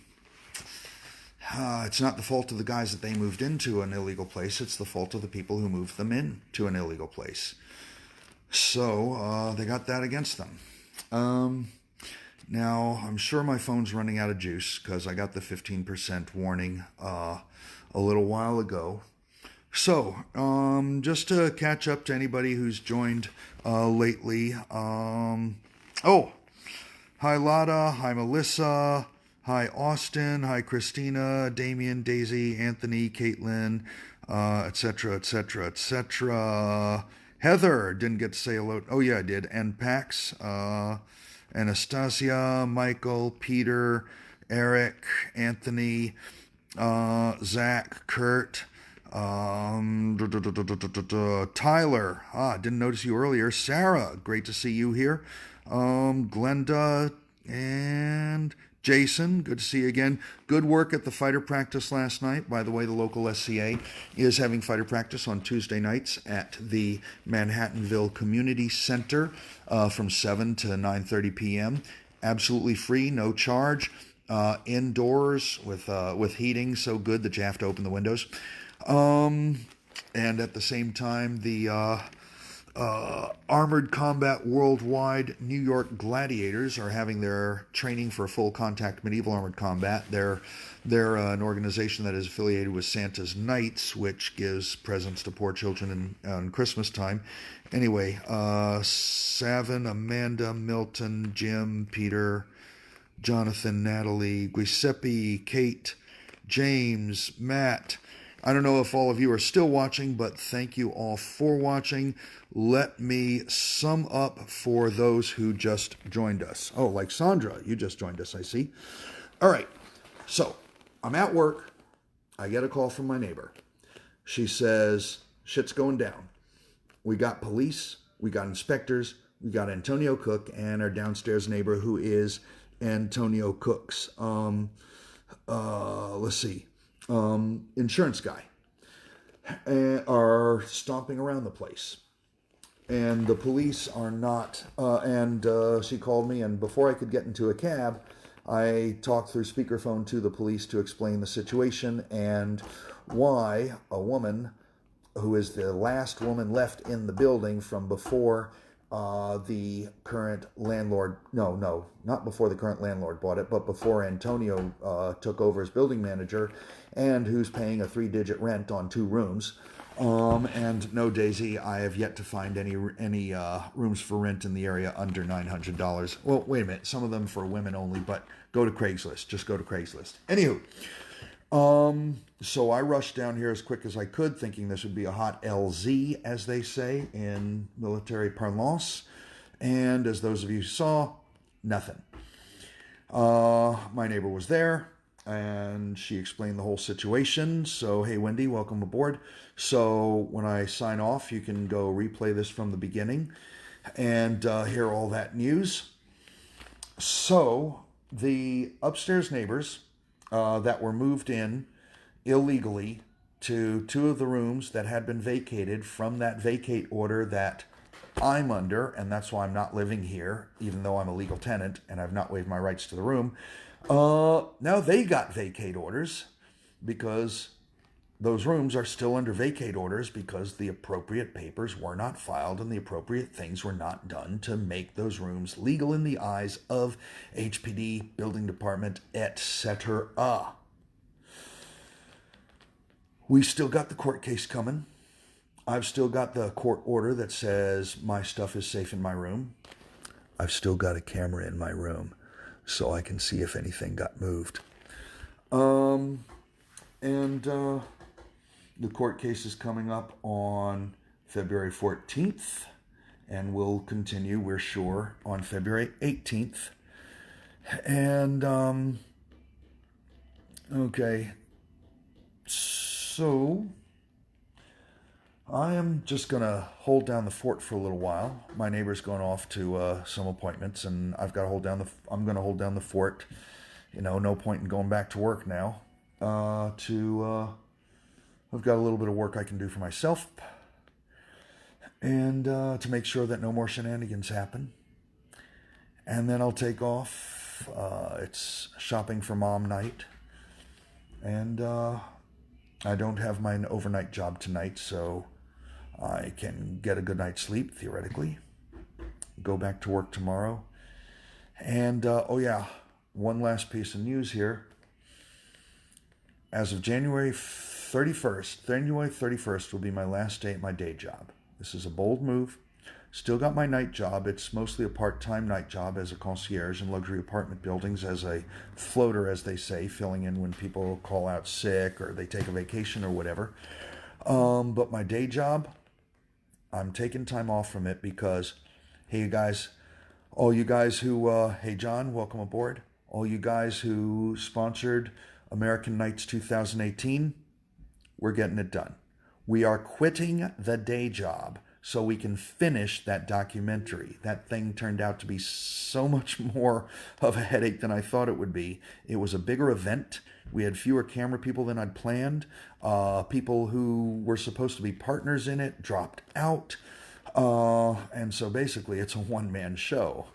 not the fault of the guys that they moved into an illegal place. It's the fault of the people who moved them in to an illegal place. So, they got that against them. Now, I'm sure my phone's running out of juice because I got the 15% warning a little while ago. So, just to catch up to anybody who's joined lately. Oh, hi Lotta, hi Melissa, hi Austin, hi Christina, Damien, Daisy, Anthony, Caitlin, etc., etc., etc. Heather, didn't get to say hello. Oh yeah, I did. And Pax, Anastasia, Michael, Peter, Eric, Anthony, Zach, Kurt, Tyler, didn't notice you earlier. Sarah, great to see you here. Glenda and Jason, good to see you again. Good work at the fighter practice last night. By the way, the local SCA is having fighter practice on Tuesday nights at the Manhattanville Community Center from 7 to 9:30 p.m. Absolutely free, no charge. Indoors with heating so good that you have to open the windows. And at the same time, the Armored Combat Worldwide New York Gladiators are having their training for full contact medieval armored combat. They're an organization that is affiliated with Santa's Knights, which gives presents to poor children on Christmas time. Anyway, Savin, Amanda, Milton, Jim, Peter, Jonathan, Natalie, Giuseppe, Kate, James, Matt, I don't know if all of you are still watching, but thank you all for watching. Let me sum up for those who just joined us. Oh, like Sandra, you just joined us, I see. All right, so I'm at work. I get a call from my neighbor. She says, shit's going down. We got police, we got inspectors, we got Antonio Cook, and our downstairs neighbor who is Antonio Cook's, insurance guy, are stomping around the place. And the police are not, she called me, and before I could get into a cab, I talked through speakerphone to the police to explain the situation and why a woman who is the last woman left in the building from before the current landlord, no, not before the current landlord bought it, but before Antonio took over as building manager, and who's paying a 3-digit rent on 2 rooms. And no, Daisy, I have yet to find any rooms for rent in the area under $900. Well, wait a minute, some of them for women only, but go to Craigslist. Just go to Craigslist. Anywho, so I rushed down here as quick as I could, thinking this would be a hot LZ, as they say in military parlance. And as those of you saw, nothing. My neighbor was there, and she explained the whole situation. So, hey, Wendy, welcome aboard. So when I sign off, you can go replay this from the beginning and hear all that news. So the upstairs neighbors that were moved in illegally to 2 of the rooms that had been vacated from that vacate order that I'm under, and that's why I'm not living here, even though I'm a legal tenant and I've not waived my rights to the room. Now they got vacate orders because those rooms are still under vacate orders because the appropriate papers were not filed and the appropriate things were not done to make those rooms legal in the eyes of HPD, building department, etc. We still got the court case coming. I've still got the court order that says my stuff is safe in my room. I've still got a camera in my room so I can see if anything got moved. The court case is coming up on February 14th and will continue, we're sure, on February 18th. And, okay, so I am just going to hold down the fort for a little while. My neighbor's going off to some appointments, and I'm going to hold down the fort. You know, no point in going back to work now. I've got a little bit of work I can do for myself, and to make sure that no more shenanigans happen. And then I'll take off. It's shopping for mom night, and I don't have my overnight job tonight, so I can get a good night's sleep, theoretically. Go back to work tomorrow. And, oh yeah, one last piece of news here. As of January 31st will be my last day at my day job. This is a bold move. Still got my night job. It's mostly a part-time night job as a concierge in luxury apartment buildings, as a floater, as they say, filling in when people call out sick or they take a vacation or whatever. But my day job, I'm taking time off from it because, hey, you guys, all you guys who, hey, John, welcome aboard. All you guys who sponsored American Nights 2018, we're getting it done. We are quitting the day job so we can finish that documentary. That thing turned out to be so much more of a headache than I thought it would be. It was a bigger event. We had fewer camera people than I'd planned. People who were supposed to be partners in it dropped out. And so basically it's a one-man show.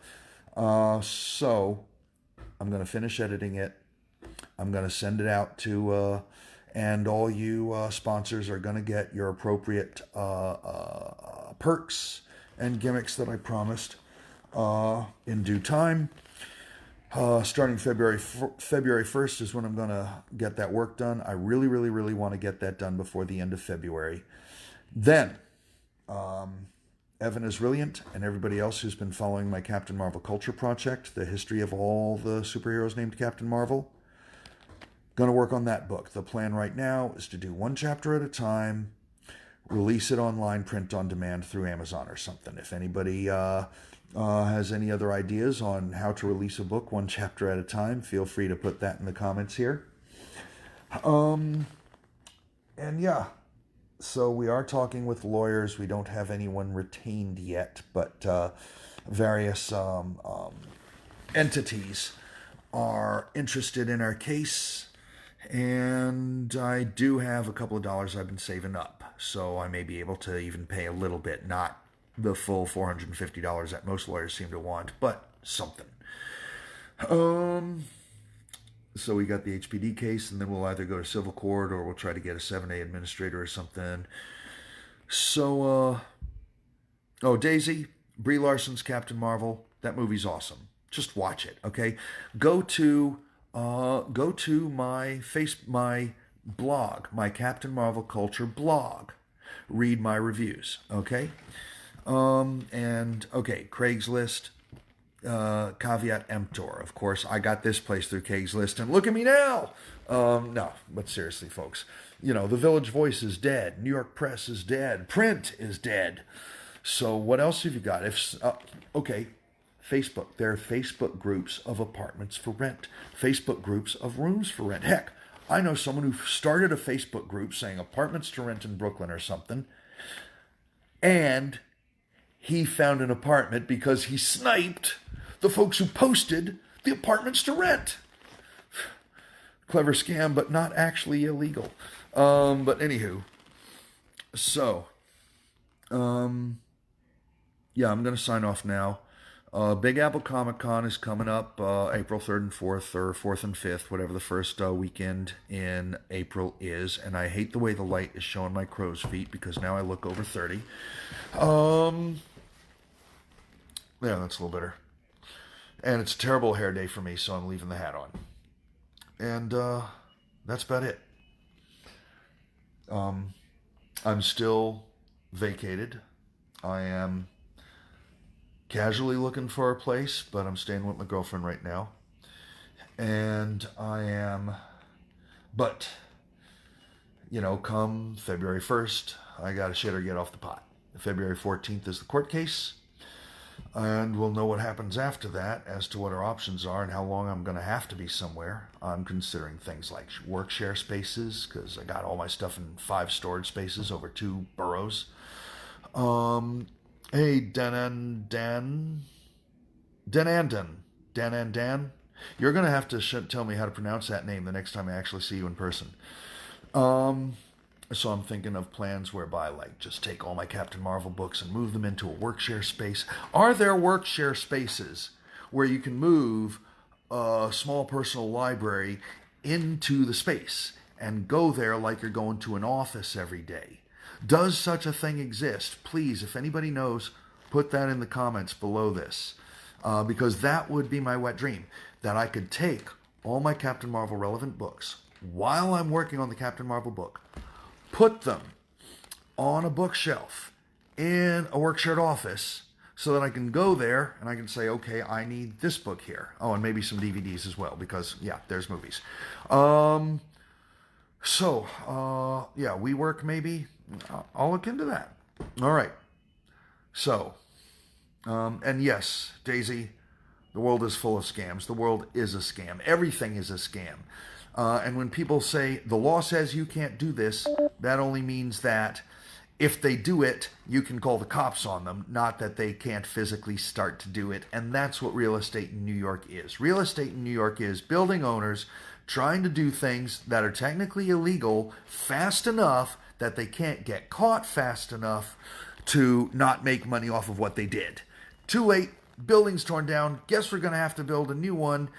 So I'm going to finish editing it. I'm going to send it out to, and all you sponsors are going to get your appropriate perks and gimmicks that I promised in due time. Starting February 1st is when I'm going to get that work done. I really, really, really want to get that done before the end of February. Then, Evan is brilliant, and everybody else who's been following my Captain Marvel Culture Project, the history of all the superheroes named Captain Marvel, Going to work on that book. The plan right now is to do one chapter at a time, release it online, print on demand through Amazon or something. If anybody has any other ideas on how to release a book one chapter at a time, feel free to put that in the comments here. And yeah, so we are talking with lawyers. We don't have anyone retained yet, but various entities are interested in our case. And I do have a couple of dollars I've been saving up, so I may be able to even pay a little bit, not the full $450 that most lawyers seem to want, but something. So we got the HPD case, and then we'll either go to civil court or we'll try to get a 7A administrator or something. So, oh, Daisy, Brie Larson's Captain Marvel, that movie's awesome. Just watch it, okay? Go to my blog, my Captain Marvel Culture blog. Read my reviews, okay? And okay, Craigslist, caveat emptor. Of course, I got this place through Craigslist, and look at me now. No, but seriously, folks, you know, the Village Voice is dead. New York Press is dead. Print is dead. So what else have you got? Okay. Facebook. There are Facebook groups of apartments for rent, Facebook groups of rooms for rent. Heck, I know someone who started a Facebook group saying apartments to rent in Brooklyn or something, and he found an apartment because he sniped the folks who posted the apartments to rent. Clever scam, but not actually illegal. But anywho, so, yeah, I'm going to sign off now. Big Apple Comic Con is coming up April 3rd and 4th, or 4th and 5th, whatever the first weekend in April is. And I hate the way the light is showing my crow's feet because now I look over 30. Yeah, that's a little better. And it's a terrible hair day for me, so I'm leaving the hat on. And that's about it. I'm still vacated. I am casually looking for a place, but I'm staying with my girlfriend right now. And but, you know, come February 1st, I got a shit or get off the pot. February 14th is the court case, and we'll know what happens after that as to what our options are and how long I'm going to have to be somewhere. I'm considering things like work share spaces, because I got all my stuff in 5 storage spaces over 2 boroughs. Hey, Dan, you're going to have to tell me how to pronounce that name the next time I actually see you in person. So I'm thinking of plans whereby, like, just take all my Captain Marvel books and move them into a work-share space. Are there work-share spaces where you can move a small personal library into the space and go there like you're going to an office every day? Does such a thing exist? Please, if anybody knows, put that in the comments below this, because that would be my wet dream, that I could take all my Captain Marvel relevant books while I'm working on the Captain Marvel book, put them on a bookshelf in a work-shared office so that I can go there and I can say, okay, I need this book here. Oh, and maybe some DVDs as well, because, yeah, there's movies. Yeah, WeWork maybe. I'll look into that. All right. So, and yes, Daisy, the world is full of scams. The world is a scam. Everything is a scam. And when people say, the law says you can't do this, that only means that if they do it, you can call the cops on them, not that they can't physically start to do it. And that's what real estate in New York is. Real estate in New York is building owners trying to do things that are technically illegal fast enough that they can't get caught fast enough to not make money off of what they did. Too late, building's torn down, guess we're going to have to build a new one.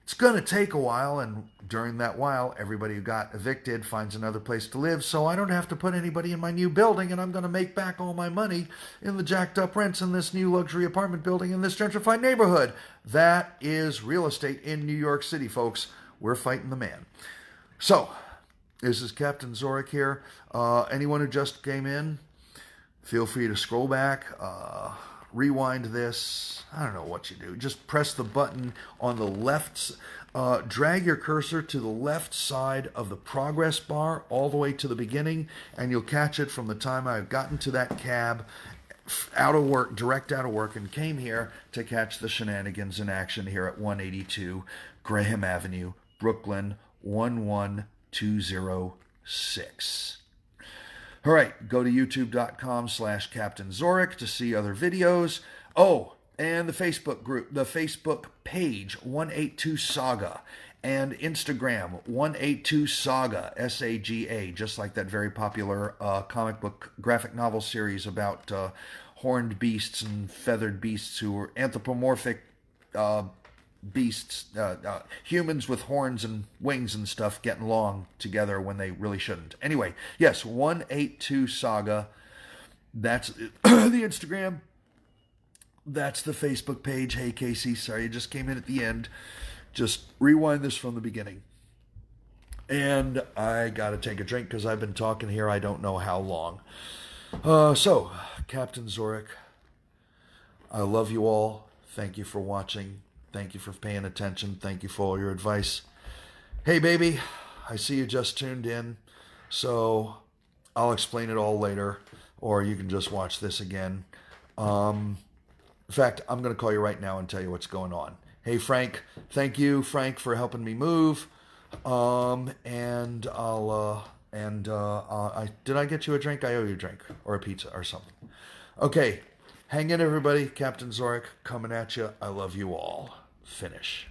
It's going to take a while, and during that while, everybody who got evicted finds another place to live, so I don't have to put anybody in my new building, and I'm going to make back all my money in the jacked up rents in this new luxury apartment building in this gentrified neighborhood. That is real estate in New York City, folks. We're fighting the man. So, this is Captain Zorikh here. Anyone who just came in, feel free to scroll back, rewind this. I don't know what you do. Just press the button on the left. Drag your cursor to the left side of the progress bar all the way to the beginning, and you'll catch it from the time I've gotten to that cab, out of work, direct out of work, and came here to catch the shenanigans in action here at 182 Graham Avenue, Brooklyn, 11206. All right, go to youtube.com/Captain Zorikh to see other videos. Oh, and the Facebook group, the Facebook page, 182 Saga, and Instagram, 182 Saga, SAGA, just like that very popular comic book graphic novel series about horned beasts and feathered beasts who were anthropomorphic beasts, humans with horns and wings and stuff getting along together when they really shouldn't. Anyway, yes, 182 Saga. That's the Instagram. That's the Facebook page. Hey, Casey, sorry, you just came in at the end. Just rewind this from the beginning. And I got to take a drink because I've been talking here I don't know how long. So, Captain Zorikh, I love you all. Thank you for watching. Thank you for paying attention. Thank you for all your advice. Hey, baby, I see you just tuned in. So, I'll explain it all later, or you can just watch this again. In fact, I'm going to call you right now and tell you what's going on. Hey, Frank. Thank you, Frank, for helping me move. And I'll, did I get you a drink? I owe you a drink or a pizza or something. Okay. Hang in, everybody. Captain Zorikh coming at you. I love you all. Finish.